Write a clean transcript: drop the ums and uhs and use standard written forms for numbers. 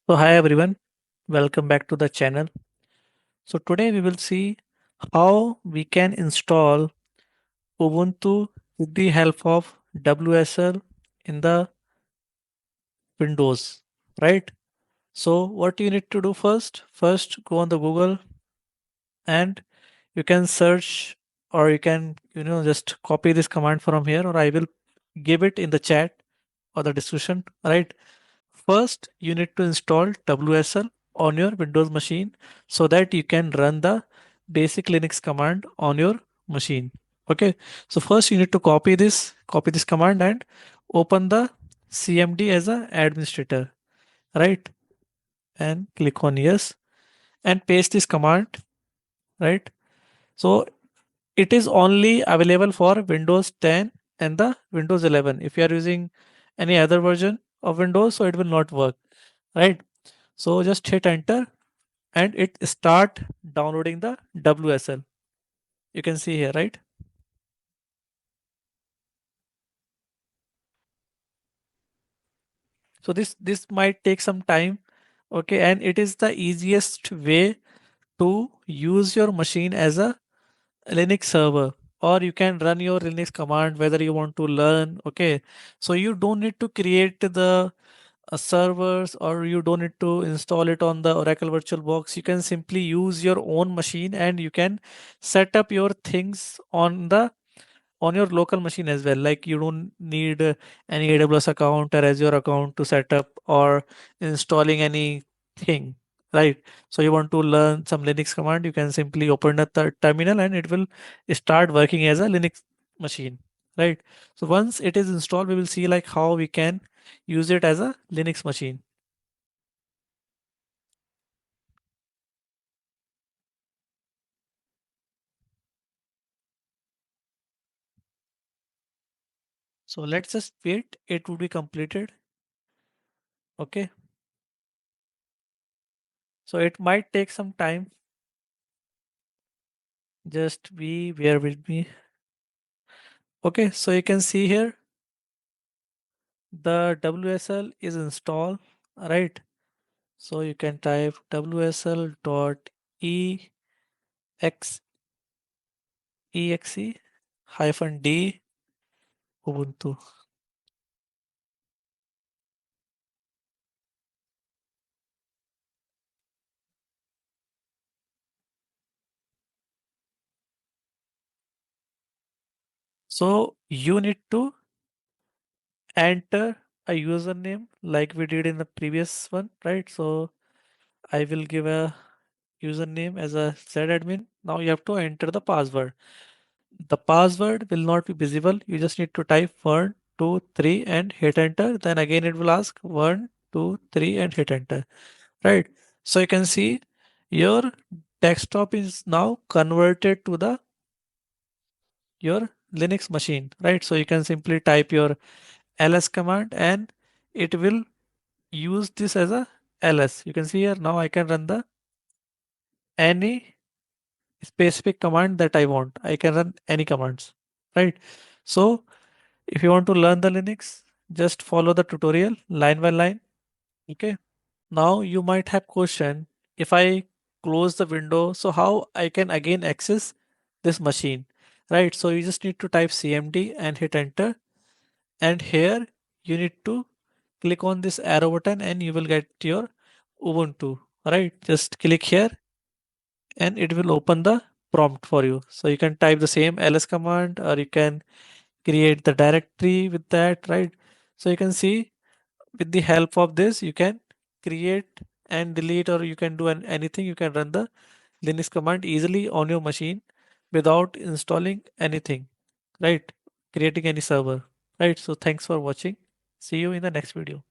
So hi everyone, welcome back to the channel. So today we will see how we can install Ubuntu with the help of WSL in the Windows, right? So what you need to do first go on the Google and you can search or you can just copy this command from here or I will give it in the chat or the description, right? First, you need to install WSL on your Windows machine so that you can run the basic Linux command on your machine. Okay. So first you need to copy this command and open the CMD as a administrator, right? And click on yes and paste this command, right? So it is only available for Windows 10 and the Windows 11. If you are using any other version of Windows, so it will not work, right? So just hit enter and it start downloading the WSL. You can see here, right? So this might take some time, okay, and it is the easiest way to use your machine as a Linux server, or you can run your Linux command whether you want to learn, okay. So you don't need to create the servers or you don't need to install it on the Oracle VirtualBox. You can simply use your own machine and you can set up your things on your local machine as well. Like you don't need any AWS account or Azure account to set up or installing anything, right? So you want to learn some Linux command, you can simply open the terminal and it will start working as a Linux machine, right? So once it is installed, we will see like how we can use it as a Linux machine. So let's just wait, it would be completed. Okay. So it might take some time. Just be bear with me. Okay, so you can see here the WSL is installed, right? So you can type WSL dot exe hyphen d Ubuntu. So you need to enter a username like we did in the previous one, right? So I will give a username as a admin. Now you have to enter the password. The password will not be visible. You just need to type 1, 2, 3 and hit enter. Then again it will ask 1, 2, 3 and hit enter. Right. So you can see your desktop is now converted to the your Linux machine. Right. So you can simply type your ls command and it will use this as a ls. You can see here now I can run the any specific command that I want. I can run any commands. Right. So if you want to learn the Linux, just follow the tutorial line by line. Okay. Now you might have question, if I close the window, so how I can again access this machine, right? So you just need to type CMD and hit enter. And here you need to click on this arrow button and you will get your Ubuntu, right? Just click here and it will open the prompt for you. So you can type the same ls command or you can create the directory with that, right? So you can see with the help of this you can create and delete or you can do anything. You can run the Linux command easily on your machine without installing anything, right? Creating any server, right? So thanks for watching. See you in the next video.